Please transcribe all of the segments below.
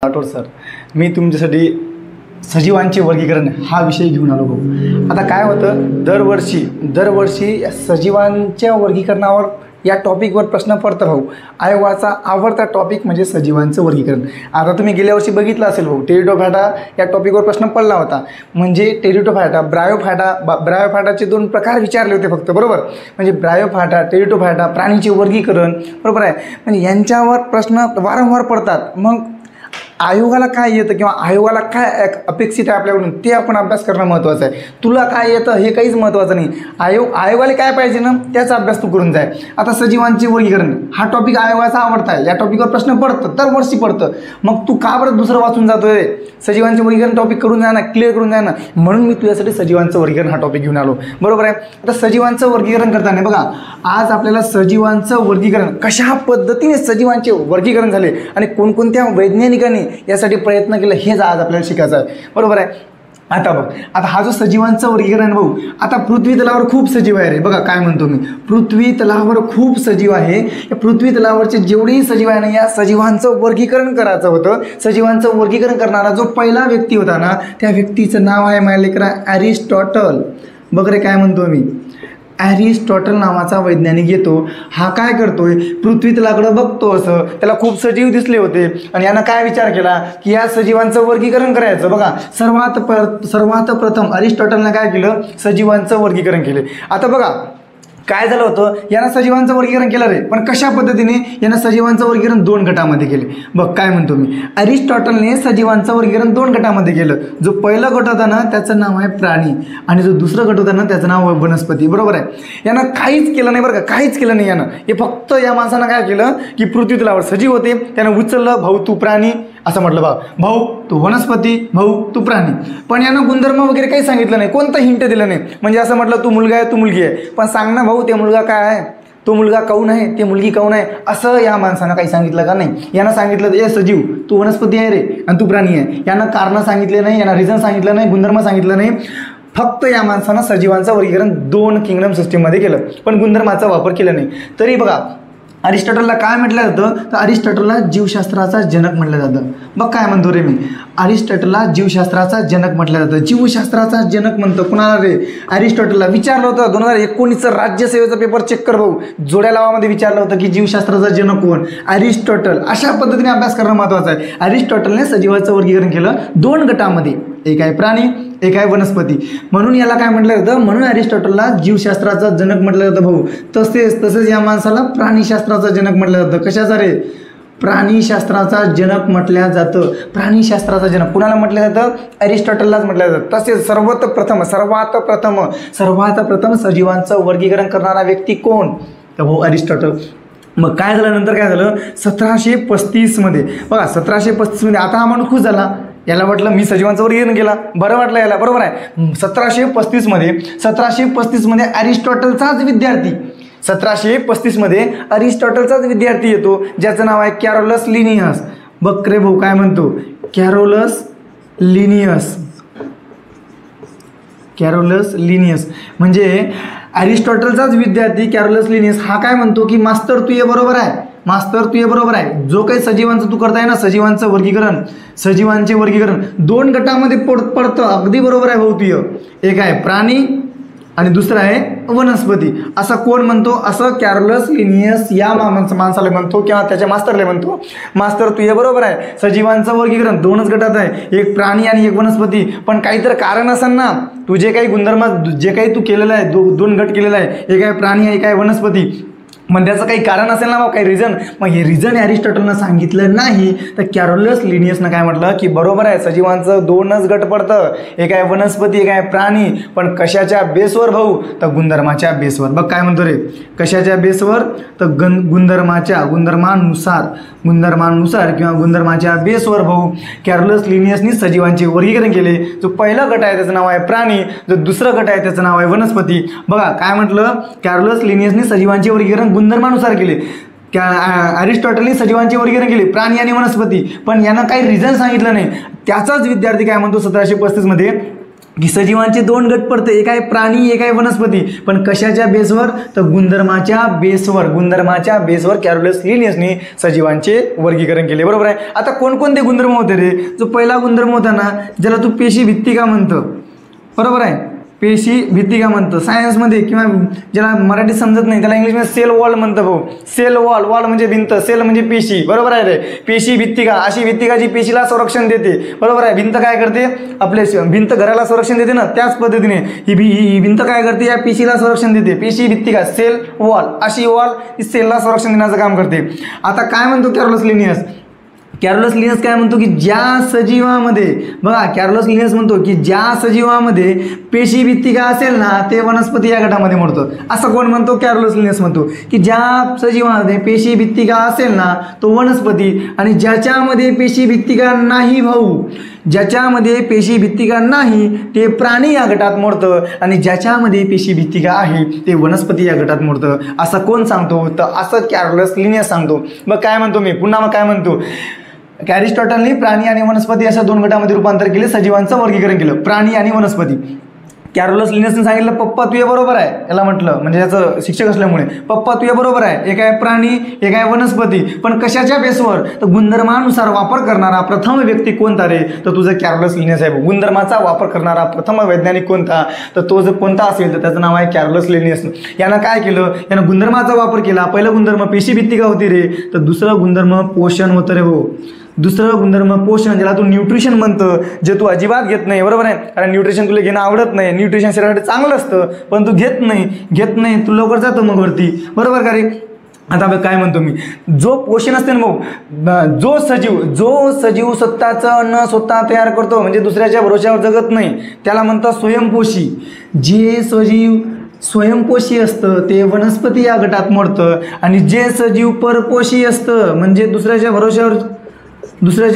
Rathod sir, मी तुमच्यासाठी सजीवांचे वर्गीकरण हा विषय घेऊन आलो भाऊ. आता काय होतं, दरवर्षी सजीवांच्या वर्गीकरणावर या टॉपिकवर प्रश्न पडतो भाऊ. आयोगाचा आवडता टॉपिक म्हणजे सजीवांचं वर्गीकरण. आता तुम्ही गेल्या वर्षी बघितलं असेल भाऊ, टेरिडोफायटा या टॉपिकवर प्रश्न पडला होता. म्हणजे टेरिडोफायटा, ब्रायोफायटाचे 2 प्रकार विचारले होते फक्त, बरोबर. म्हणजे ब्रायोफायटा, टेरिडोफायटा, प्राणीचे वर्गीकरण, बरोबर आहे. म्हणजे यांच्यावर प्रश्न वारंवार पडतात. मग आयोगाला काय येतं किंवा आयोगाला काय अपेक्षित आहे आपल्याकडून ते आपण अभ्यास करणं महत्त्वाचं आहे. तुला काय येतं हे काहीच महत्त्वाचं नाही. आयोगाला काय पाहिजे ना त्याचा अभ्यास तू करून जाय. आता सजीवांचे वर्गीकरण हा टॉपिक आयोगाचा आवडता आहे. या टॉपिकवर प्रश्न पडतं, दरवर्षी पडतं. मग तू का बरं दुसरं वाचून जातोय? सजीवांचे वर्गीकरण टॉपिक करून जा ना, क्लिअर करून जा ना. म्हणून मी तुझ्यासाठी सजीवांचं वर्गीकरण हा टॉपिक घेऊन आलो, बरोबर आहे. आता सजीवांचं वर्गीकरण करताना बघा, आज आपल्याला सजीवांचं वर्गीकरण कशा पद्धतीने सजीवांचे वर्गीकरण झाले आणि कोणकोणत्या वैज्ञानिकांनी यासाठी प्रयत्न केला हेच आज आपल्याला शिकायचं आहे, बरोबर आहे. आता बघ, आता हा जो सजीवांचं वर्गीकरण भाऊ, आता पृथ्वी तलावर खूप सजीव आहे रे. बघा काय म्हणतो मी, पृथ्वी तलावर खूप सजीव आहे. या पृथ्वी तलावरचे जेवढेही सजीव आहे ना, या सजीवांचं वर्गीकरण करायचं होतं. सजीवांचं वर्गीकरण करणारा जो पहिला व्यक्ती होता ना, त्या व्यक्तीचं नाव आहे माझ्या लेकरा ॲरिस्टॉटल. बघ रे काय म्हणतो मी, ॲरिस्टॉटल नावाचा वैज्ञानिक येतो. हा काय करतोय, पृथ्वी तलाकडं बघतो, असं त्याला खूप सजीव दिसले होते आणि यानं काय विचार केला की या सजीवांचं वर्गीकरण करायचं. बघा सर्वात प्रथम ॲरिस्टॉटलनं काय केलं, सजीवांचं वर्गीकरण केले. आता बघा काय झालं होतं, यानं सजीवांचं वर्गीकरण केलं रे, पण कशा पद्धतीने यानं सजीवांचं वर्गीकरण 2 गटामध्ये केले. बघ काय म्हणतो मी, ॲरिस्टॉटलने सजीवांचं वर्गीकरण 2 गटामध्ये केलं. जो पहिला गट होता ना त्याचं नाव आहे प्राणी आणि जो दुसरा गट होता ना त्याचं नाव आहे वनस्पती, बरोबर आहे. यानं काहीच केलं नाही बरं का, काहीच केलं नाही यानं. हे फक्त या माणसानं काय केलं की पृथ्वी तलावर सजीव होते, त्यानं उचललं, भाऊ तू प्राणी असं म्हटलं, भाऊ तू वनस्पती, भाऊ तू प्राणी. पण यानं गुणधर्म वगैरे काही सांगितलं नाही, कोणतं हिंट दिलं नाही. म्हणजे असं म्हटलं तू मुलगा आहे, तू मुलगी आहे, पण सांग ना भाऊ ते मुलगा काय आहे, तो मुलगा काऊन आहे, ते मुलगी काऊन आहे, असं या माणसानं काही सांगितलं का नाही. यानं सांगितलं ए सजीव तू वनस्पती आहे रे आणि तू प्राणी आहे. यानं कारणं सांगितले नाही, यानं रिझन सांगितलं नाही, गुणधर्म सांगितलं नाही. फक्त या माणसानं सजीवांचं वर्गीकरण 2 किंगडम सिस्टीममध्ये केलं, पण गुणधर्माचा वापर केला नाही. तरी बघा अरिस्टॉटलला काय म्हटलं जातं, तर अरिस्टॉटलला जीवशास्त्राचा जनक म्हटलं जातं. बघ काय म्हणतो रे मी, अरिस्टॉटलला जीवशास्त्राचा जनक म्हटलं जातं. जीवशास्त्राचा जनक म्हणतो कुणाला रे, अरिस्टॉटलला. विचारलं होतं 2019चं राज्यसेवेचा पेपर चेक कर भाऊ, जोड्या लावामध्ये विचारलं होतं की जीवशास्त्राचा जनक कोण, अरिस्टॉटल. अशा पद्धतीने अभ्यास करणं महत्त्वाचं आहे. अरिस्टॉटलने सजीवाचं वर्गीकरण केलं 2 गटामध्ये, एक आहे प्राणी, एक आहे वनस्पती. म्हणून याला काय म्हटलं जातं, म्हणून अरिस्टॉटलला जीवशास्त्राचा जनक म्हटलं जातं भाऊ. तसेच या माणसाला प्राणीशास्त्राचा जनक म्हटलं जातं. कशाचा रे, प्राणीशास्त्राचा जनक म्हटलं जातं. प्राणीशास्त्राचा जनक कुणाला म्हटलं जातं, अरिस्टॉटललाच म्हटलं जातं. तसेच सर्वात प्रथम सजीवांचं वर्गीकरण करणारा व्यक्ती कोण, तर भाऊ अरिस्टॉटल. मग काय झालं, नंतर काय झालं 1735 मध्ये. बघा 1735 मध्ये आता हा माणूस खुश झाला, याला वाटलं मी सजीवांचं वर्गीकरण केला, बरं वाटलं याला, बरोबर आहे. 1735 मध्ये अरिस्टॉटलचाच विद्यार्थी, 1735 मध्ये अरिस्टॉटलचाच विद्यार्थी येतो ज्याचं नाव आहे कॅरोलस लिनियस. बघ रे भाऊ काय म्हणतो, कॅरोलस लिनियस म्हणजे अरिस्टॉटलचाच विद्यार्थी कॅरोलस लिनियस. हा काय म्हणतो की मास्तर तू ये बरोबर आहे, जो काही सजीवांचं तू करताय ना, सजीवांचे वर्गीकरण 2 गटामध्ये पडतं. अगदी बरोबर आहे भाऊ तुझं. एक आहे प्राणी आणि दुसरा आहे वनस्पती. असं कोण म्हणतो, असं कॅरोलस लिनियस या माणसाला म्हणतो किंवा त्याच्या मास्तरला म्हणतो. मास्तर तू हे बरोबर आहे, सजीवांचं वर्गीकरण 2च गटात आहे, एक प्राणी आणि एक वनस्पती. पण काहीतरी कारण असेल ना, तू जे काही गुणधर्म जे काही तू केलेलं आहे, 2 गट केलेला आहे, एक आहे प्राणी एक आहे वनस्पती. मग त्याचं काही कारण असेल ना, काही रिझन. मग हे रिझन अरिस्टॉटलनं सांगितलं नाही, तर कॅरोलस लिनियसनं काय म्हटलं की बरोबर आहे, सजीवांचं 2च गट पडतं, एक आहे वनस्पती एक आहे प्राणी. पण कशाच्या बेसवर भाऊ, तर गुणधर्माच्या बेसवर. बघ काय म्हणतो रे, कशाच्या बेसवर, तर गुणधर्मानुसार किंवा गुणधर्माच्या बेसवर भाऊ कॅरोलस लिनियसनी सजीवांचे वर्गीकरण केले. जो पहिला गट आहे त्याचं नाव आहे प्राणी, जो दुसरा गट आहे त्याचं नाव आहे वनस्पती. बघा काय म्हटलं, कॅरोलस लिनियसनी सजीवांचे वर्गीकरण गुणधर्मानुसार केले, अरिस्टॉटलने सजीवांचे वर्गीकरण केले प्राणी आणि वनस्पती. पण यांना काही रिझन सांगितलं नाही. त्याचाच विद्यार्थी काय म्हणतो 1735 मध्ये की सजीवांचे 2 गट पडते, एक आहे प्राणी एक आहे वनस्पती. पण कशाच्या बेसवर? तर गुणधर्माच्या बेसवर कॅरोलस लिनियसने सजीवांचे वर्गीकरण केले. बरोबर आहे. आता कोणकोणते गुणधर्म होते रे? जो पहिला गुणधर्म होता ना, ज्याला तू पेशी भित्तिका म्हणतं, बरोबर आहे, पेशी भित्तिका म्हणतं सायन्समध्ये, किंवा ज्याला मराठीत समजत नाही त्याला इंग्लिशमध्ये सेल वॉल म्हणतं भाऊ. सेल वॉल, वॉल म्हणजे भिंत, सेल म्हणजे पेशी. बरोबर आहे रे. पेशी भित्तिका, अशी भित्तिका जी पेशीला संरक्षण देते. बरोबर आहे. भिंत काय करते? आपले भिंत घराला संरक्षण देते ना, त्याच पद्धतीने ही भिंत काय करते? या पेशीला संरक्षण देते. पेशी भित्तिका, सेल वॉल, अशी वॉल ही सेलला संरक्षण देण्याचं काम करते. आता काय म्हणतो कॅरोलस लिनियस? कॅरोलस लिनियस काय म्हणतो की ज्या सजीवामध्ये, बघा कॅरोलस लिनियस म्हणतो की ज्या सजीवामध्ये पेशी भित्तिका असेल ना ते वनस्पती या गटामध्ये मोडतं. असं कोण म्हणतो? कॅरोलस लिनियस म्हणतो की ज्या सजीवामध्ये पेशी भित्तिका असेल ना तो वनस्पती, आणि ज्याच्यामध्ये पेशी भित्तिका नाही भाऊ, ज्याच्यामध्ये पेशी भित्तिका नाही ते प्राणी या गटात मोडतं, आणि ज्याच्यामध्ये पेशी भित्तिका आहे ते वनस्पती या गटात मोडतं. असं कोण सांगतो? तर असं कॅरोलस लिनियस सांगतो. मग काय म्हणतो मी पुन्हा, मग काय म्हणतो? अरिस्टॉटलने प्राणी आणि वनस्पती अशा 2 गटामध्ये रूपांतर केले, सजीवांचं वर्गीकरण केलं, प्राणी आणि वनस्पती. कॅरोलस लिनियसने सांगितलं पप्पा तू बरोबर आहे, याला म्हटलं म्हणजे याचं शिक्षक असल्यामुळे, पप्पा तू बरोबर आहे, एक आहे प्राणी एक आहे वनस्पती, पण कशाच्या बेसवर? तर गुणधर्मानुसार वापर करणारा प्रथम व्यक्ती कोणता रे? तर तुझं कॅरोलस लिनियस आहे. गुणधर्माचा वापर करणारा प्रथम वैज्ञानिक कोणता? तर तो जर कोणता असेल तर त्याचं नाव आहे कॅरोलस लिनियस. यानं काय केलं? यानं गुणधर्माचा वापर केला. पहिला गुणधर्म पेशी भित्तिका होती रे, तर दुसरं गुणधर्म पोषण होतं रे भाऊ. दुसरं गुणधर्म पोषण, ज्याला तू न्यूट्रिशन म्हणतं, जे तू अजिबात घेत नाही. बरोबर आहे. कारण न्यूट्रिशन तुला घेणं आवडत नाही. न्यूट्रिशन शरीरासाठी चांगलं असतं पण तू घेत नाही तू लवकर जातो मग वरती. बरोबर का रे? आता बघ काय म्हणतो मी, जो पोषण असते ना भाऊ, जो सजीव स्वतःचं न स्वतः तयार करतो, म्हणजे दुसऱ्याच्या भरोश्यावर जगत नाही, त्याला म्हणतात स्वयंपोषी. जे सजीव स्वयंपोषी असतं ते वनस्पती या गटात मोडतं, आणि जे सजीव परपोषी असतं म्हणजे दुसऱ्याच्या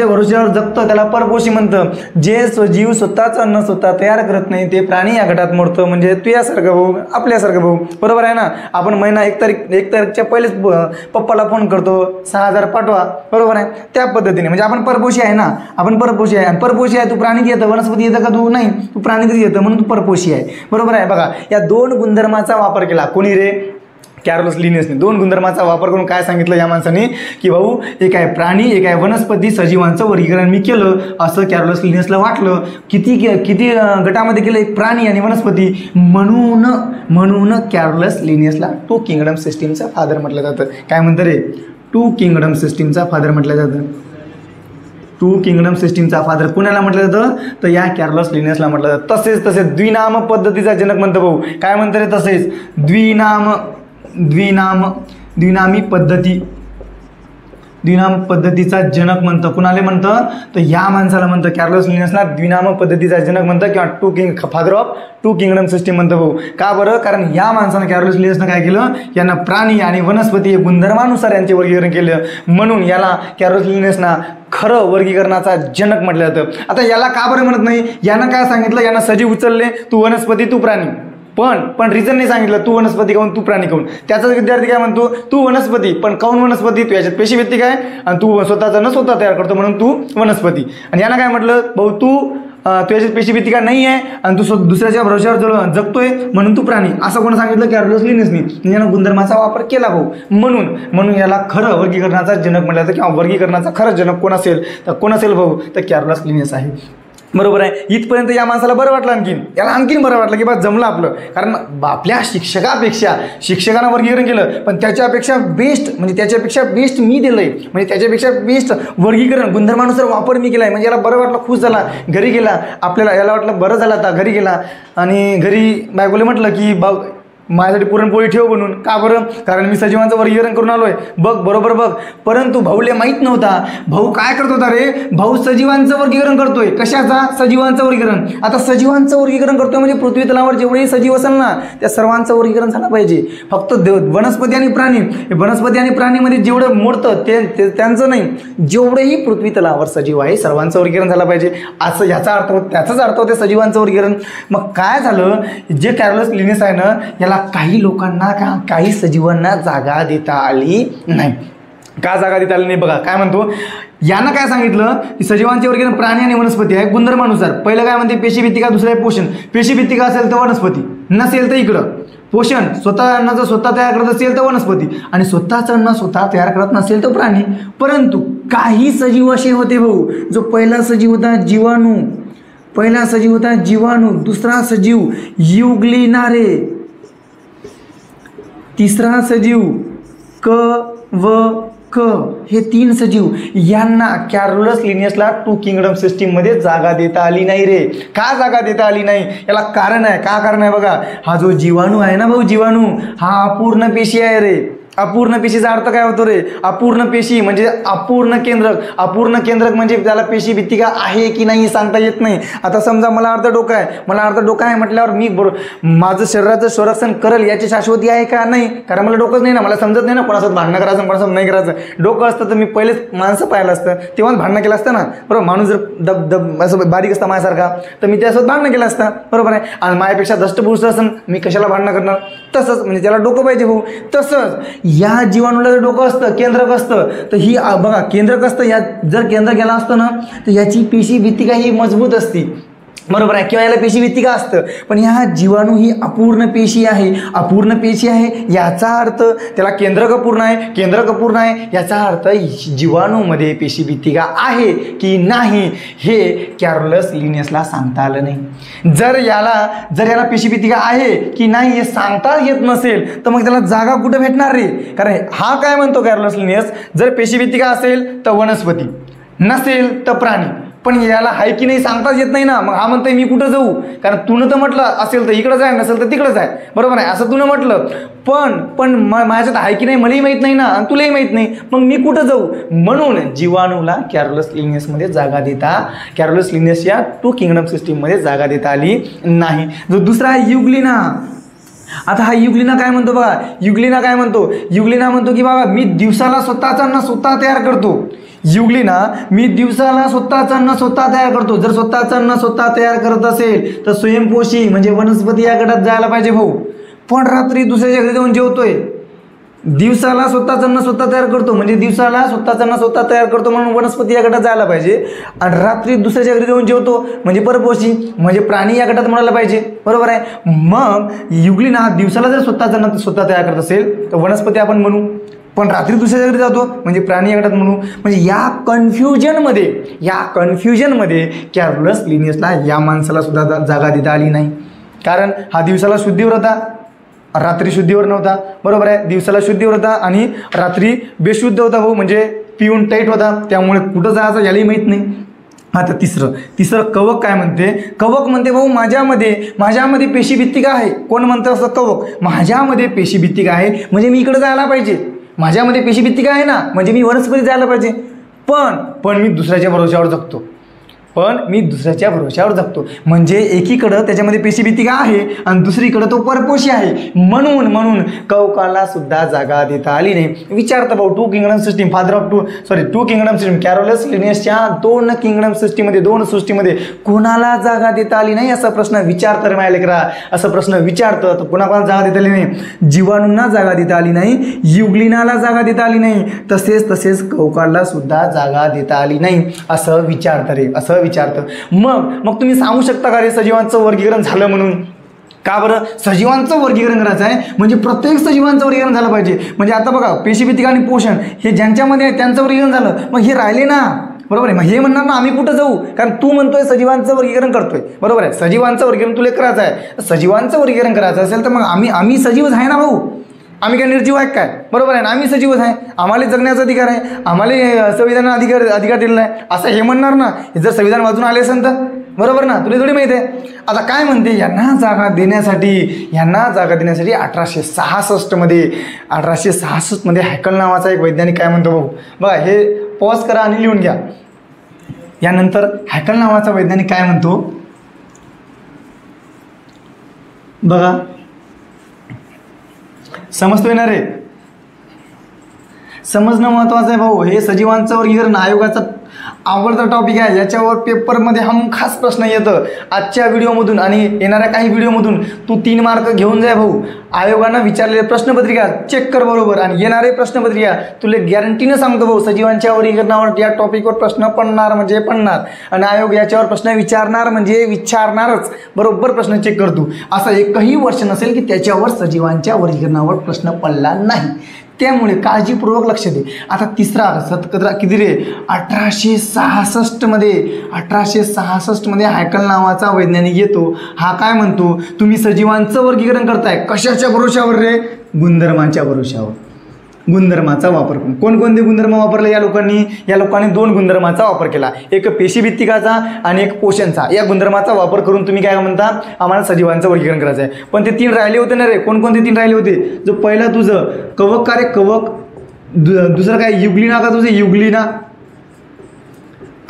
भरोश्यावर जगतं त्याला परपोषी म्हणतं. जे सजीव स्वतःचं अन्न स्वतः तयार करत नाही ते प्राणी या गटात मोडतं, म्हणजे तू यासारखं भाऊ, आपल्यासारखं भाऊ. बरोबर आहे ना? आपण महिना 1 तारीखच्या पहिलेच पप्पाला फोन करतो 6,000 पाठवा. बरोबर आहे. त्या पद्धतीने म्हणजे आपण परपोषी आहे ना, आपण परपोषी आहे. आणि परपोषी आहे, तू प्राणी येतं, वनस्पती येतं का? तू नाही, तू प्राणीच येतं, म्हणून तू परपोषी आहे. बरोबर आहे. बघा या 2 गुणधर्माचा वापर केला कोणी रे? कॅरोलस लिनियसने. 2 गुणधर्माचा वापर करून काय सांगितलं या माणसाने की भाऊ एक आहे प्राणी एक आहे वनस्पती, सजीवांचं वर्गीकरण मी केलं असं कॅरोलस लिनियसला वाटलं. किती गटामध्ये केलं? एक प्राणी आणि वनस्पती. म्हणून कॅरोलस लिनियसला 2 किंगडम सिस्टीमचा फादर म्हटलं जातं. काय म्हणतं रे? 2 किंगडम सिस्टीमचा फादर म्हटलं जातं. 2 किंगडम सिस्टीमचा फादर कुणाला म्हटलं जातं? तर या कॅरोलस लिनियसला म्हटलं जातं. तसेच द्विनाम पद्धतीचा जनक म्हणतं भाऊ. काय म्हणतं रे? तसेच द्विनाम पद्धतीचा जनक म्हणतं. कुणाला म्हणतं? तर या माणसाला म्हणतं, कॅरोलस लिनियसला द्विनाम पद्धतीचा जनक म्हणतं, किंवा फादर ऑफ 2 किंगडम सिस्टीम म्हणतं भाऊ. का बरं? कारण या माणसानं कॅरोलस लिनियसनं काय केलं? यांना प्राणी आणि वनस्पती हे गुणधर्मानुसार यांचे वर्गीकरण केलं, म्हणून याला कॅरोलस लिनियसना खरं वर्गीकरणाचा जनक म्हटलं जातं. आता याला का बरं म्हणत नाही? यानं काय सांगितलं? यानं सजीव उचलले, तू वनस्पती तू प्राणी, पण रिझन नाही सांगितलं तू वनस्पती काऊन तू प्राणी काऊन. त्याचाच विद्यार्थी काय म्हणतो? तू वनस्पती, पण काऊन वनस्पती? तू याच्यात पेशी भित्तिका आहे आणि तू स्वतःचं न स्वतः तयार करतो म्हणून तू वनस्पती. आणि यानं काय म्हटलं? भाऊ तू याच्यात पेशी भित्तिका नाही आहे आणि तू दुसऱ्याच्या भरोश्यावर जगतोय म्हणून तू प्राणी. असं कोण सांगितलं? कॅरोलस लिनियसने. यानं गुणधर्माचा वापर केला भाऊ. म्हणून याला खरं वर्गीकरणाचा जनक म्हटलं जातं, किंवा वर्गीकरणाचा खरं जनक कोण असेल तर कोण असेल भाऊ? तर कॅरोलस लिनियस आहे. बरोबर आहे. इथपर्यंत या माणसाला बरं वाटलं, याला आणखीन बरं वाटलं की बा जमलं आपलं. कारण आपल्या शिक्षकानं वर्गीकरण केलं, पण त्याच्यापेक्षा बेस्ट मी दिलंय, म्हणजे त्याच्यापेक्षा बेस्ट वर्गीकरण गुणधर्मानुसार वापर मी केलाय. म्हणजे याला बरं वाटलं, खुश झाला, घरी गेला. आपल्याला याला वाटलं बरं झालं, आता घरी गेला आणि घरी बायकोले म्हटलं की माझ्यासाठी पुरणपोळी ठेव बनवून. का बरं? कारण मी सजीवांचं वर्गीकरण करून आलोय. बरोबर बघ. परंतु भाऊले माहीत नव्हता. भाऊ काय करत होता रे? भाऊ सजीवांचं वर्गीकरण करतोय. कशाचा? सजीवांचं वर्गीकरण. आता सजीवांचं वर्गीकरण करतोय म्हणजे पृथ्वी तलावर जेवढेही सजीव असेल ना त्या सर्वांचं वर्गीकरण झालं पाहिजे. फक्त वनस्पती आणि प्राणीमध्ये जेवढं मोडतं ते त्यांचं नाही, जेवढेही पृथ्वी तलावर सजीव आहे सर्वांचं वर्गीकरण झालं पाहिजे असं त्याचाच अर्थ होते सजीवांचं वर्गीकरण. मग काय झालं? जे कॅरोलस लिनियस आहे ना याला काही लोकांना काही सजीवांना जागा देता आली नाही. का जागा देता आली नाही? बघा काय म्हणतो, यानं काय सांगितलं की सजीवांचे वर्गीकरण प्राणी आणि वनस्पती आहे गुणधर्मानुसार. पहिलं काय म्हणते पेशीभित्तिका, दुसरं आहे पोषण. पेशीभित्तिका असेल तर वनस्पती, नसेल तर इकडं पोषण. स्वतः अन्नाचं स्वतः तयार करत असेल तर वनस्पती आणि स्वतःचं अन्न स्वतः तयार करत नसेल तर प्राणी. परंतु काही सजीव असे होते भाऊ, जो पहिला सजीव होता जीवाणू, पहिला सजीव होता जीवाणू, दुसरा सजीव युग्लिनारे, तिसरा सजीव क व क, हे 3 सजीव यांना कॅरोलस लिनियसला 2 किंगडम सिस्टीममध्ये जागा देता आली नाही रे. का जागा देता आली नाही? याला कारण आहे. का कारण आहे बघा, हा जो जीवाणू आहे ना भाऊ, जीवाणू हा अपूर्ण पेशी आहे रे. अपूर्ण पेशीचा अर्थ काय होतो रे? अपूर्ण पेशी म्हणजे अपूर्ण केंद्रक. अपूर्ण केंद्रक म्हणजे त्याला पेशीभित्तिका आहे की नाही सांगता येत नाही. आता समजा मला अर्ध डोकं आहे, मला अर्ध डोकं आहे म्हटल्यावर मी माझं शरीराचं संरक्षण करेल याची शाश्वती आहे का? नाही, कारण मला डोकंच नाही ना, मला समजत नाही ना कोणासोबत भांडणं करायचं कोणासोबत नाही करायचं. डोकं असतं तर मी पहिलेच माणसं पाहिलं असतं, तेव्हाच भांडणं केलं असतं ना, बरोबर. माणूस जर दब असं बारीक असतं माझ्यासारखा तर मी त्यासोबत भांडणं केलं असतं, बरोबर आहे. आणि माझ्यापेक्षा दष्टपुरुष असेल मी कशाला भांडणं करणार? तसंच म्हणजे त्याला डोकं पाहिजे भाऊ. तसंच या जीवाणूला जर डोकं असतं, केंद्रक असतं, तर ही बघा केंद्रक असतं, या जर केंद्र गेला असतं ना तर याची पेशीभित्तिका ही मजबूत असती, बरोबर आहे, किंवा याला पेशीभित्तिका असतं. पण ह्या जीवाणू ही अपूर्ण पेशी आहे. अपूर्ण पेशी आहे याचा अर्थ त्याला केंद्रक अपूर्ण आहे, केंद्रक अपूर्ण आहे याचा अर्थ जीवाणूमध्ये पेशीभित्तिका आहे की नाही हे कॅरोलस लिनियसला सांगता आलं नाही. जर याला पेशीभित्तिका आहे की नाही हे सांगता येत नसेल तर मग त्याला जागा कुठं भेटणार रे? कारण हा काय म्हणतो कॅरोलस लिनियस, जर पेशीभित्तिका असेल तर वनस्पती, नसेल तर प्राणी. पण याला आहे की नाही सांगताच येत नाही ना. मग हा म्हणतोय मी कुठं जाऊ? कारण तुनं तर म्हटलं असेल तर इकडंच आहे, नसेल तर तिकडंच आहे, बरोबर आहे, असं तुनं म्हटलं. पण माझ्यात आहे की नाही मलाही माहीत नाही ना आणि तुलाही माहीत नाही, मग मी कुठं जाऊ? म्हणून जीवाणूला कॅरोलस लिनियसमध्ये जागा देता, कॅरोलस लिनियस या 2 किंगडम सिस्टीममध्ये जागा देता आली नाही. जो दुसरा आहे युग्लिना. आता हा युग्लिना काय म्हणतो बघा, युग्लिना काय म्हणतो? युग्लिना म्हणतो की बाबा मी दिवसाला स्वतःचा अन्न स्वतः तयार करतो. युग्लिना मी दिवसाला स्वतःचं अन्न स्वतः तयार करतो. जर स्वतःचं अन्न स्वतः तयार करत असेल तर स्वयंपोषी म्हणजे वनस्पती या गटात जायला पाहिजे भाऊ. पण रात्री दुसऱ्याच्या घरी जाऊन जेवतोय. दिवसाला स्वतःचं अन्न स्वतः तयार करतो म्हणजे दिवसाला स्वतःचं अन्न स्वतः तयार करतो म्हणून वनस्पती या गटात जायला पाहिजे. आणि रात्री दुसऱ्याच्या घरी जाऊन जेवतो म्हणजे परपोषी म्हणजे प्राणी या गटात म्हणायला पाहिजे, बरोबर आहे. मग युग्लिना दिवसाला जर स्वतःचं अन्न स्वतः तयार करत असेल तर वनस्पती आपण म्हणू, पण रात्री दुसऱ्या घरी जातो म्हणजे प्राणी या गटात म्हणू. म्हणजे या कन्फ्युजनमध्ये कॅरोलस लिनियसला या माणसाला सुद्धा जागा देता आली नाही. कारण हा दिवसाला शुद्धीवर होता, रात्री शुद्धीवर नव्हता, बरोबर आहे. दिवसाला शुद्धीवर होता आणि रात्री बेशुद्ध होता भाऊ, म्हणजे पिऊन टाईट होता, त्यामुळे कुठं जायचं यालाही माहीत नाही. आता तिसरं कवक काय म्हणते? कवक म्हणते भाऊ माझ्यामध्ये पेशीभित्तिका आहे. कोण म्हणतं असं? कवक. माझ्यामध्ये पेशीभित्तिका आहे म्हणजे मी इकडे जायला पाहिजे. माझ्यामध्ये पेशीभित्तिका आहे ना म्हणजे मी वनस्पती जायला पाहिजे. पण मी दुसऱ्याच्या भरोश्यावर जगतो. म्हणजे एकीकडं त्याच्यामध्ये पेशीभित्तिका आहे आणि दुसरीकडं तो परपोषी आहे. म्हणून कवकाला सुद्धा जागा देता आली नाही. विचारता भाऊ 2 kingdom system, father of 2 kingdom system, Carolus लिनियसच्या 2 किंगडम सिस्टीममध्ये 2 सृष्टीमध्ये कोणाला जागा देता आली नाही असा प्रश्न विचारतं माझ्या लेकरा. असं प्रश्न विचारतं तर कोणाला जागा देता आली नाही? जीवाणूंना जागा देता आली नाही, युग्लिनाला जागा देता आली नाही, तसेच कवकाला सुद्धा जागा देता आली नाही असं विचारतं रे, असं विचारतं. मग तुम्ही सांगू शकता का रे सजीवांचं वर्गीकरण झालं म्हणून? का बरं? सजीवांचं वर्गीकरण करायचं आहे म्हणजे प्रत्येक सजीवांचं वर्गीकरण झालं पाहिजे. म्हणजे आता बघा पेशीभित्तिका आणि पोषण हे ज्यांच्यामध्ये आहे त्यांचं वर्गीकरण झालं, मग हे राहिले ना, बरोबर आहे. मग हे म्हणणार ना आम्ही कुठं जाऊ? कारण तू म्हणतोय सजीवांचं वर्गीकरण करतोय, बरोबर आहे. सजीवांचं वर्गीकरण तुला करायचं आहे. सजीवांचं वर्गीकरण करायचं असेल तर मग आम्ही सजीवच आहे ना भाऊ. आम्ही काय निर्जीव आहे काय? बरोबर आहे ना, आम्ही सजीवच आहे. आम्हाला जगण्याचा अधिकार आहे, आम्हाला संविधानाने अधिकार दिलेला आहे असं हे म्हणणार ना. जर संविधान वाचून आले असेल तर, बरोबर ना, तुला थोडी माहिती आहे. आता काय म्हणते यांना जागा देण्यासाठी 1866 मध्ये हॅकल नावाचा एक वैज्ञानिक काय म्हणतो भाऊ बघा, हे पॉज करा आणि लिहून घ्या. यानंतर हॅकल नावाचा वैज्ञानिक काय म्हणतो बघा, समजतोय ना रे? समजणं महत्वाचं आहे भाऊ. हे सजीवांचं वर्गीकरण आवडता टॉपिक आहे, याच्यावर पेपरमध्ये हमखास प्रश्न येतं आजच्या व्हिडिओमधून आणि येणाऱ्या काही व्हिडिओमधून. तू 3 मार्क घेऊन जाय भाऊ. आयोगानं विचारलेले प्रश्नपत्रिका चेक कर बरोबर आणि येणारे प्रश्नपत्रिका तुला गॅरंटीनं सांगतो भाऊ, सजीवांच्या वर्गीकरणावर या टॉपिकवर प्रश्न पडणार म्हणजे पडणार आणि आयोग याच्यावर प्रश्न विचारणार म्हणजे विचारणारच. बरोबर प्रश्न चेक कर तू. असं एकही वर्ष नसेल की त्याच्यावर सजीवांच्या वर्गीकरणावर प्रश्न पडला नाही. त्यामुळे काळजीपूर्वक लक्ष दे. आता तिसरा किती रे 1866 मध्ये हायकल नावाचा वैज्ञानिक येतो. हा काय म्हणतो, तुम्ही सजीवांचं वर्गीकरण करताय कशाच्या भरोशावर रे, गुणधर्मांच्या भरोशावर. गुणधर्माचा वापर करून कोणकोणते गुणधर्म वापरले या लोकांनी 2 गुणधर्माचा वापर केला, एक पेशीभित्तिकाचा आणि एक पोषणचा. या गुणधर्माचा वापर करून तुम्ही काय म्हणता, आम्हाला सजीवांचं वर्गीकरण करायचं आहे. पण ते 3 राहिले होते ना रे. कोणकोणते 3 राहिले होते, जो पहिला तुझं कवक का रे, कवक. दुसरं काय युग्लिना का तुझं, युग्लिना.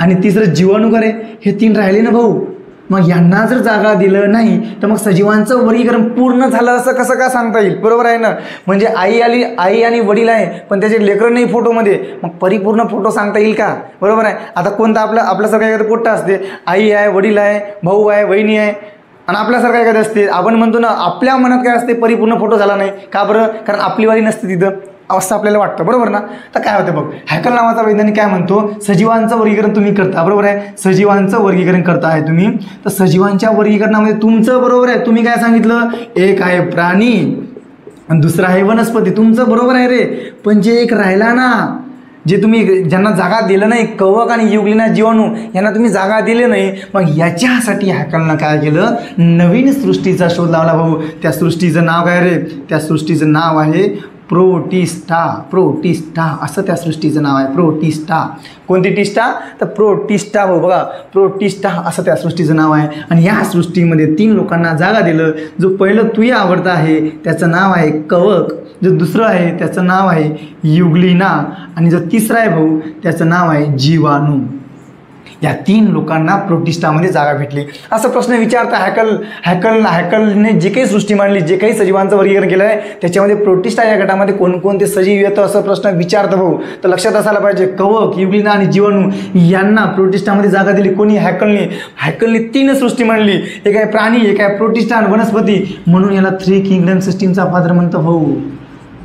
आणि तिसरं जीवाणू का रे. हे 3 राहिले ना भाऊ. मग यांना जर जागा दिलं नाही तर मग सजीवांचं वर्गीकरण पूर्ण झालं असं कसं का सांगता येईल. बरोबर आहे ना. म्हणजे आई आणि वडील आहे पण त्याचे लेकरं नाही फोटोमध्ये, मग परिपूर्ण फोटो सांगता येईल का. बरोबर आहे. आता कोणता आपल्यासारखं एखादं पोट्ट असते, आई आहे, वडील आहे, भाऊ आहे, वहिनी आहे आणि आपल्यासारखं एखादं असते. आपण म्हणतो ना आपल्या मनात काय असते, परिपूर्ण फोटो झाला नाही का बरं, कारण आपली वाली नसते तिथं, अवस्था आपल्याला वाटतं. बरोबर ना. तर काय होतं बघ, हॅकल नावाचा वैज्ञानिक काय म्हणतो, सजीवांचं वर्गीकरण तुम्ही करता. बरोबर आहे. सजीवांचं वर्गीकरण करताय तुम्ही. तर सजीवांच्या वर्गीकरणामध्ये तुमचं बरोबर आहे, तुम्ही काय सांगितलं, एक आहे प्राणी आणि दुसरा आहे वनस्पती. तुमचं बरोबर आहे रे. पण जे एक राहिला ना, जे तुम्ही ज्यांना जागा दिलं नाही, कवक आणि युग्लिना जीवाणू यांना तुम्ही जागा दिले नाही, मग याच्यासाठी हॅकलनं काय केलं, नवीन सृष्टीचा शोध लावला भाऊ. त्या सृष्टीचं नाव काय रे, त्या सृष्टीचं नाव आहे प्रोटिस्टा. असं त्या सृष्टीचं नाव आहे, प्रोटिस्टा. कोणती टिस्टा, तर प्रोटिस्टा भाऊ. बघा प्रोटिस्टा असं त्या सृष्टीचं नाव आहे. आणि या सृष्टीमध्ये 3 लोकांना जागा दिलं. जो पहिलं तुझ्या आवडता आहे त्याचं नाव आहे कवक, जो दुसरं आहे त्याचं नाव आहे युग्लिना आणि जो तिसरा आहे भाऊ त्याचं नाव आहे जीवाणू. या 3 लोकांना प्रोटिस्टामध्ये जागा भेटली. असं प्रश्न विचारता हॅकलने जे काही सृष्टी मांडली, जे काही सजीवांचं वर्गीकरण केलं आहे त्याच्यामध्ये प्रोटिस्टा या गटामध्ये कोणकोणते सजीव येतं असं प्रश्न विचारतं भाऊ. तर लक्षात असायला पाहिजे, कवक, युग्लिना आणि जीवाणू यांना प्रोटिस्टामध्ये जागा दिली कोणी, हॅकलने 3 सृष्टी मांडली. एक आहे प्राणी, एक आहे प्रोटिस्टा आणि वनस्पती. म्हणून याला 3 किंगडम सिस्टीमचा फादर म्हणतो भाऊ.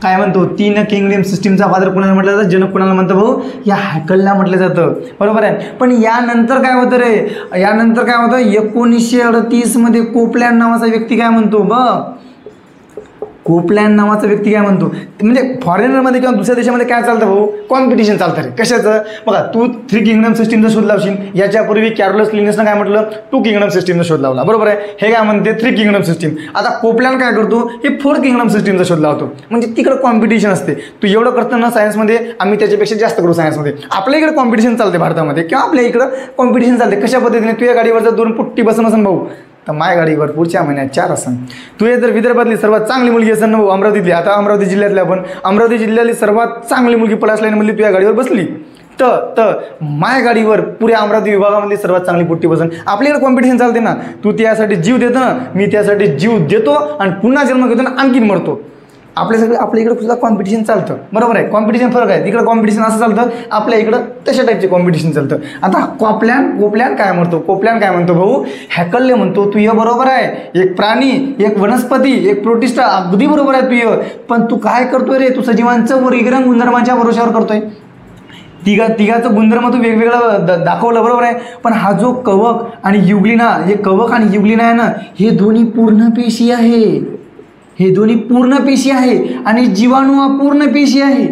काय म्हणतो, 3 किंगडम सिस्टीमचा फादर कोणाला म्हटलं जातं, जनक कोणाला म्हणतो भाऊ, या हॅकलला म्हटलं जातं. बरोबर आहे. पण यानंतर काय होतं रे, यानंतर काय होतं, 1938 मध्ये कोपलँड नावाचा व्यक्ती काय म्हणतो, कोपलँड नावाचा व्यक्ती काय म्हणतो, म्हणजे फॉरेनरमध्ये किंवा दुसऱ्या देशामध्ये काय चालतं भाऊ, कॉम्पिटिशन चालतं रे. कशाचं, बघा तू 3 किंगडम सिस्टीमचा शोध लावशील, याच्यापूर्वी कॅरोलस लिनसनं काय म्हटलं, 2 किंगडम सिस्टीमचा शोध लावला. बरोबर आहे. हे काय म्हणते 3 किंगडम सिस्टीम. आता कोपलँड काय करतो, हे 4 किंगडम सिस्टीमचा शोध लावतो. म्हणजे तिकडं कॉम्पिटिशन असते. तू एवढं करतो ना सायन्समध्ये, आम्ही त्याच्यापेक्षा जास्त करू सायन्समध्ये. आपल्या इकडे कॉम्पिटिशन चालते भारतामध्ये किंवा आपल्या इकडं कॉम्पिटिशन चालते. कशा पद्धतीने, तुझ्या गाडीवर जर 2 पुट्टी बसून असेल भाऊ तर माझ्या गाडीवर पुढच्या महिन्यात 4 असन. तुझे जर विदर्भातली सर्वात चांगली मुलगी असेल ना भाऊ, अमरावतीतली, आता अमरावती जिल्ह्यातली आपण, अमरावती जिल्ह्यातली सर्वात चांगली मुलगी पलास लाईनमधली तुझ्या गाडीवर बसली तर माझ्या गाडीवर पुऱ्या अमरावती विभागामधली सर्वात चांगली पुट्टी बसन. आपल्याकडे कॉम्पिटिशन चालते ना. तू त्यासाठी जीव देतो ना, मी त्यासाठी जीव देतो आणि पुन्हा जन्म घेतो ना, आणखीन मरतो. आपल्या इकडं सुद्धा कॉम्पिटिशन चालतं. बरोबर आहे. कॉम्पिटिशन फरक आहे. तिकडं कॉम्पिटिशन असं चालतं, आपल्या इकडं तशा टाईपचे कॉम्पिटिशन चालतं. आता कोपलँड काय म्हणतो भाऊ, हॅकलले म्हणतो तू ये बरोबर आहे, एक प्राणी, एक वनस्पती, एक प्रोटिस्टा, अगदी बरोबर आहे तू ये. पण तू काय करतोय रे, तू सजीवांचं वर्गीकरण गुणधर्मांच्या भरोशावर करतोय. तिघाचं गुणधर्म तू वेगवेगळं दाखवलं. बरोबर आहे. पण हा जो कवक आणि युग्लिना, हे कवक आणि युग्लिना आहे ना, हे दोन्ही पूर्ण पेशी आहे. हे दोन्ही पूर्ण पेशी आहे आणि जीवाणू हा पूर्ण पेशी आहे.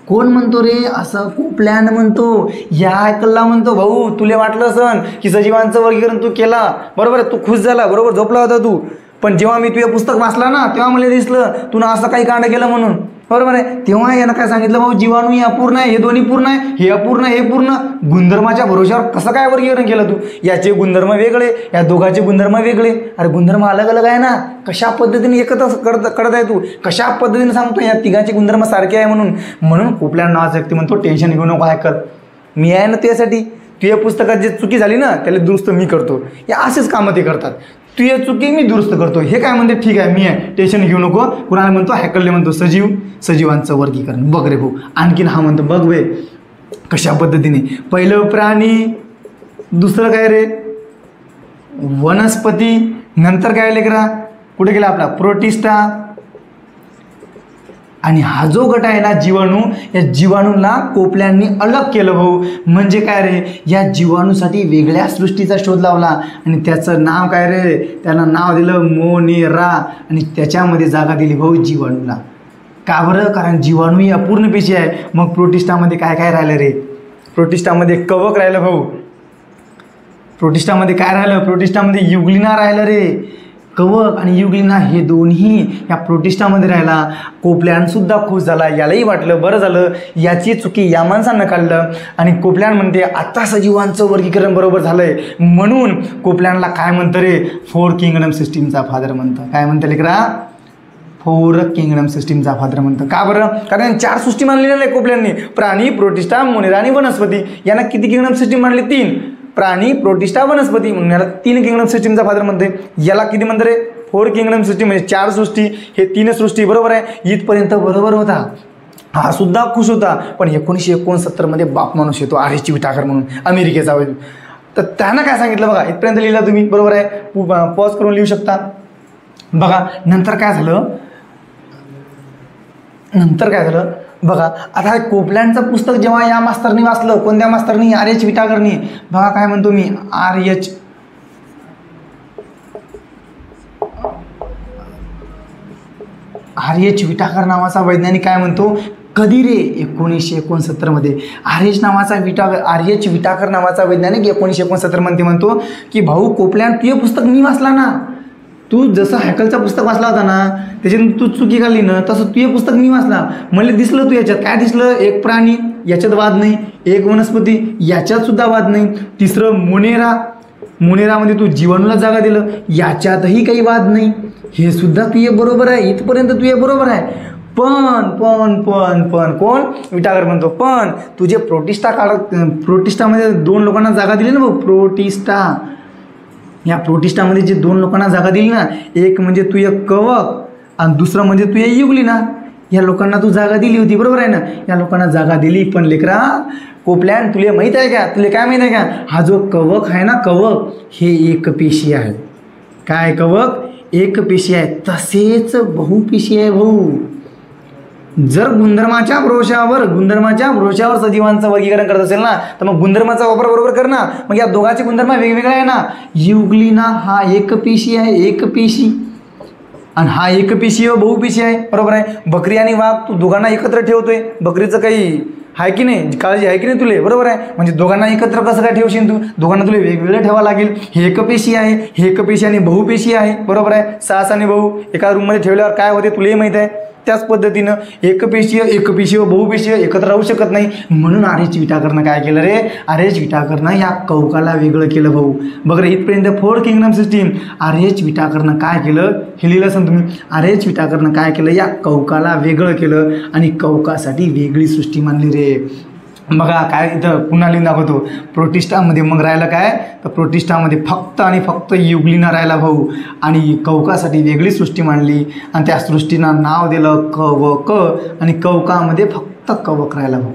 कोण म्हणतो रे असं, कोपलँड म्हणतो. या हॅकलला म्हणतो भाऊ तुला वाटलं असन की सजीवांचं वर्गीकरण तू केला, बरोबर आहे, तू खुश झाला, बरोबर झोपला होता तू. पण जेव्हा मी तुझं पुस्तक वाचला ना तेव्हा मला दिसलं तू ना असं काही कांड केलं म्हणून. बरोबर आहे. तेव्हा यानं काय सांगितलं भाऊ, जीवाणू हे अपूर्ण आहे, हे दोन्ही पूर्ण आहे, हे अपूर्ण, हे पूर्ण. गुणधर्माच्या भरोशावर कसं काय वर्गीकरण केलं तू, याचे गुणधर्म वेगळे, या दोघांचे गुणधर्म वेगळे. अरे गुणधर्म अलग अलग आहे ना, कशा पद्धतीने एकत्र करत आहे तू, कशा पद्धतीने सांगतो या तिघांचे गुणधर्म सारखे आहे म्हणून कोपलँड नावाचा व्यक्ती म्हणतो टेन्शन घेऊ नको हॅकर, मी आहे ना त्यासाठी. तुझ्या पुस्तकात जे चुकी झाली ना त्याला दुरुस्त मी करतो. या असेच कामं ते करतात. तुझी चुकी मी दुरुस्त करतो. हे काय म्हणते, ठीक आहे मी आहे, टेन्शन घेऊ नको. कुणाला म्हणतो, हॅकलले म्हणतो सजीवांचं वर्गीकरण. बघ रे भाऊ. आणखीन हा म्हणतो, बघ वे कशा पद्धतीने? पहिलं प्राणी, दुसरं काय रे वनस्पती, नंतर काय लेकरा कुठे गेला आपला प्रोटिस्टा, आणि हा जो गट आहे ना जीवाणू, या जीवाणूला कोपल्यांनी अलग केलं भाऊ. म्हणजे काय रे, या जीवाणूसाठी वेगळ्या सृष्टीचा शोध लावला आणि त्याचं नाव काय रे, त्याला नाव दिलं मोनेरा, आणि त्याच्यामध्ये जागा दिली भाऊ जीवाणूला. का बरं? कारण जीवाणू ही अपूर्ण पेशी आहे. मग प्रोटिस्टामध्ये काय काय राहिलं रे? प्रोटिस्टामध्ये कवक राहिलं भाऊ. प्रोटिस्टामध्ये काय राहिलं? प्रोटिस्टामध्ये युग्लिना राहिलं रे. कवक आणि युग्लिना हे दोन्ही या प्रोटिस्टामध्ये राहिला. कोपल्यानसुद्धा खुश झाला. यालाही वाटलं बरं झालं याची चुकी या माणसानं काढलं, आणि कोपल्यान म्हणते आता सजीवांचं वर्गीकरण बरोबर झालंय. म्हणून कोपल्यानला काय म्हणतं रे, 4 किंगडम सिस्टीमचा फादर म्हणतं. काय म्हणतं लेकरा? 4 किंगडम सिस्टीमचा फादर म्हणतं. का बरं? कारण 4 सृष्टी मानलेल्या नाही कोपल्यांनी, प्राणी, प्रोटिस्टा, मोनेरा आणि वनस्पती. यांना किती किंगडम सिस्टीम मानली? 3. प्राणी, प्रोटिस्टा, वनस्पती, म्हणून याला 3 किंगडम सिस्टीमचा फादर म्हणते. याला किती म्हणतं रे? 4 किंगडम सिस्टीम, म्हणजे 4 सृष्टी, हे 3 सृष्टी. बरोबर आहे, इथपर्यंत बरोबर होता. हा सुद्धा खुश होता. पण 1969 बाप माणूस येतो आर्यची विटाकर म्हणून, अमेरिकेचा. तर त्यानं काय सांगितलं बघा, इथपर्यंत लिहिलं तुम्ही. बरोबर आहे, पॉज करून लिहू शकता. बघा नंतर काय झालं, बघा. आता हे कोपल्यांचं पुस्तक जेव्हा या मास्तरनी वाचलं, कोणत्या मास्तरनी? आर्यच विटाकरनी. बघा काय म्हणतो मी, आर्यच विटाकर नावाचा वैज्ञानिक काय म्हणतो, कधी रे? 1969 आर्यच विटाकर नावाचा वैज्ञानिक 1969 म्हणतो की भाऊ कोपल्यान तू हे पुस्तक मी वाचला ना, तू जसं हॅकलचं पुस्तक वाचला होता ना, त्याच्यातून तू चुकी काढली ना, तसं तू हे पुस्तक मी वाचला. मला दिसलं तू याच्यात काय दिसलं, एक प्राणी याच्यात वाद नाही, एक वनस्पती याच्यात सुद्धा वाद नाही, तिसरं मोनेरामध्ये तू जीवाणूला जागा दिलं, याच्यातही काही वाद नाही, हे सुद्धा तू हे बरोबर आहे. इथपर्यंत तू हे बरोबर आहे. पण कोण? विटाकर म्हणतो पण तुझे प्रोटिस्टामध्ये 2 लोकांना जागा दिली ना भाऊ. या प्रोटिस्टामध्ये जे 2 लोकांना जागा दिली ना, एक म्हणजे तू एक कवक आणि दुसरं म्हणजे तू एक युग्लिना. या लोकांना तू जागा दिली होती. बरोबर आहे ना, या लोकांना जागा दिली. पण लेकरा कोपल्यान तुला माहीत आहे का, काय माहीत आहे का, हा जो कवक आहे ना, कवक हे एकपेशी आहे. काय कवक? एकपेशी आहे. तसेच बहुपेशी आहे भाऊ. जर गुणधर्माच्या भरोशावर सजीवांचं वर्गीकरण करत असेल ना, तर मग गुणधर्माचा वापर बरोबर कर ना. मग या दोघांचे गुणधर्म वेगवेगळे आहे ना. युग्लिना हा एकपेशी आहे, एकपेशी, आणि हा एकपेशी व बहुपेशी आहे. बरोबर आहे. बकरी आणि वाघ तू दोघांना एकत्र ठेवतोय, बकरीचं काही आहे की नाही, काळजी आहे की नाही तुले? बरोबर आहे. म्हणजे दोघांना एकत्र कसं काय ठेवशील तू? दोघांना तुला वेगवेगळं ठेवावं लागेल. हे एकपेशी आहे, हे एकपेशी आणि बहुपेशी आहे. बरोबर आहे. 6 आणि भाऊ एका रूममध्ये ठेवल्यावर काय होते तुलाही माहीत आहे. त्याच पद्धतीनं एकपेशीय व बहुपेशीय एकत्र राहू शकत नाही. म्हणून आर्यच विटाकरनं काय केलं रे, आर्यच विटाकरनं या कवकाला वेगळं केलं भाऊ. बघ रे, इथपर्यंत 4 किंगडम सिस्टीम. आर्यच विटाकरनं काय केलं हे लिहिलं असेल तुम्ही. आर्यच विटाकरनं काय केलं, या कवकाला वेगळं केलं आणि कवकासाठी वेगळी सृष्टी मानली रे. बघा काय इथं पुन्हा लिहून दाखवतो. प्रोटिस्टामध्ये मग राहिलं काय, तर प्रोटिस्टामध्ये फक्त आणि फक्त युग्लिना राहिला भाऊ, आणि कवकासाठी वेगळी सृष्टी मांडली आणि त्या सृष्टीला नाव दिलं कवक, आणि कवकामध्ये फक्त कवक राहिला भाऊ.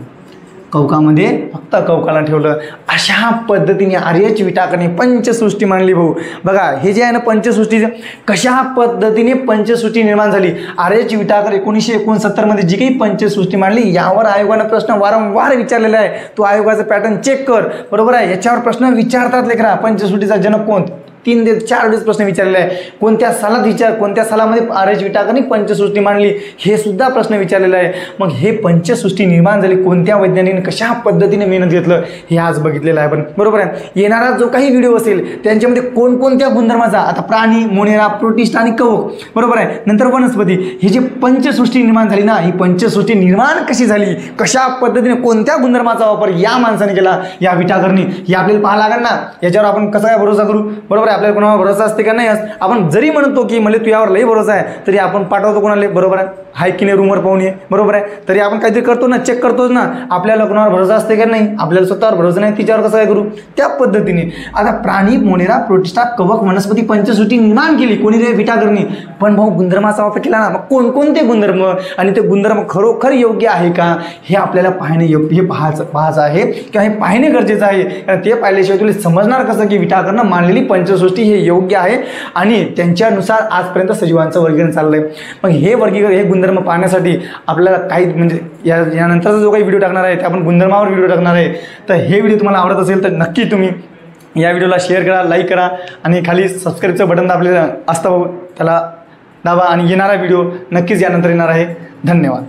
कवकामध्ये फक्त कवकाला ठेवलं. अशा पद्धतीने आर्यच विटाकरने पंचसृष्टी मांडली भाऊ. बघा हे जे आहे ना पंचसृष्टीचं, कशा पद्धतीने पंचसृष्टी निर्माण झाली. आर्यच विटाकर 1969 जी काही पंचसृष्टी मांडली, यावर आयोगानं प्रश्न वारंवार विचारलेला आहे. तो आयोगाचा पॅटर्न चेक कर. बरोबर आहे. याच्यावर प्रश्न विचारतात लेकरा. पंचसृष्टीचा जनक कोण? 3 ते 4 वेळेस प्रश्न विचारलेला आहे. कोणत्या सालामध्ये आर्यच विटाकरने पंचसृष्टी मांडली, हे सुद्धा प्रश्न विचारलेला आहे. मग हे पंचसृष्टी निर्माण झाली कोणत्या वैज्ञानिकाने कशा पद्धतीने मेहनत घेतलं हे आज बघितलेलं आहे. पण बरोबर आहे. येणारा जो काही व्हिडिओ असेल त्यांच्यामध्ये कोणकोणत्या गुणधर्माचा, आता प्राणी, मोनेरा, प्रोटिस्ट आणि कवक, बरोबर आहे, नंतर वनस्पती, हे जे पंचसृष्टी निर्माण झाली ना, ही पंचसृष्टी निर्माण कशी झाली, कशा पद्धतीने, कोणत्या गुणधर्माचा वापर या माणसाने केला, या विटाकरने, हे आपल्याला पाहावं लागेल ना. याच्यावर आपण कसा काय भरोसा करू? बरोबर आहे. आहे, आपल्याला कोणावर भरोसा असते का नाही आपण जरी म्हणतो की मला तुझ्यावर लई भरोसा आहे तरी आपण पाठवतो कोणाला, बरोबर आहे की नाही, रूमवर पाहून ये, बरोबर आहे, तरी आपण काहीतरी करतो ना, चेक करतोच ना, आपल्याला कोणावर भरोसा असते का नाही, आपल्याला स्वतःवर भरोसा नाही, तिच्यावर कसं काय करू, त्या पद्धतीने. आता प्राणी, मोनेरा, प्रोटिस्टा, कवक, वनस्पती, पंचसृष्टी निर्माण केली कोणी रे, विटाकरणी. पण भाऊ गुणधर्माचा वापर केला ना, मग कोणकोणते गुणधर्म आणि ते गुणधर्म खरोखर योग्य आहे का हे आपल्याला पाहणे योग्य, हे पाहायचं आहे किंवा हे पाहणे गरजेचं आहे. कारण ते पाहिल्याशिवाय तुला समजणार कसं की विटाकरण मानलेली पंचसृष्टी हे योग्य आहे आणि त्यांच्यानुसार आजपर्यंत सजीवांचं वर्गीकरण चाललंय. मग हे वर्गीकरण, हे गुणधर्म पाहण्यासाठी आपल्याला काही म्हणजे यानंतरचा जो काही व्हिडिओ टाकणार आहे ते आपण गुणधर्मावर व्हिडिओ टाकणार आहे. तर हे व्हिडिओ तुम्हाला आवडत असेल तर नक्की तुम्ही या व्हिडिओला शेअर करा, लाईक करा आणि खाली सबस्क्राईबचं बटन दाबलेलं असतं त्याला दाबा आणि येणारा व्हिडिओ नक्कीच यानंतर येणार आहे. धन्यवाद.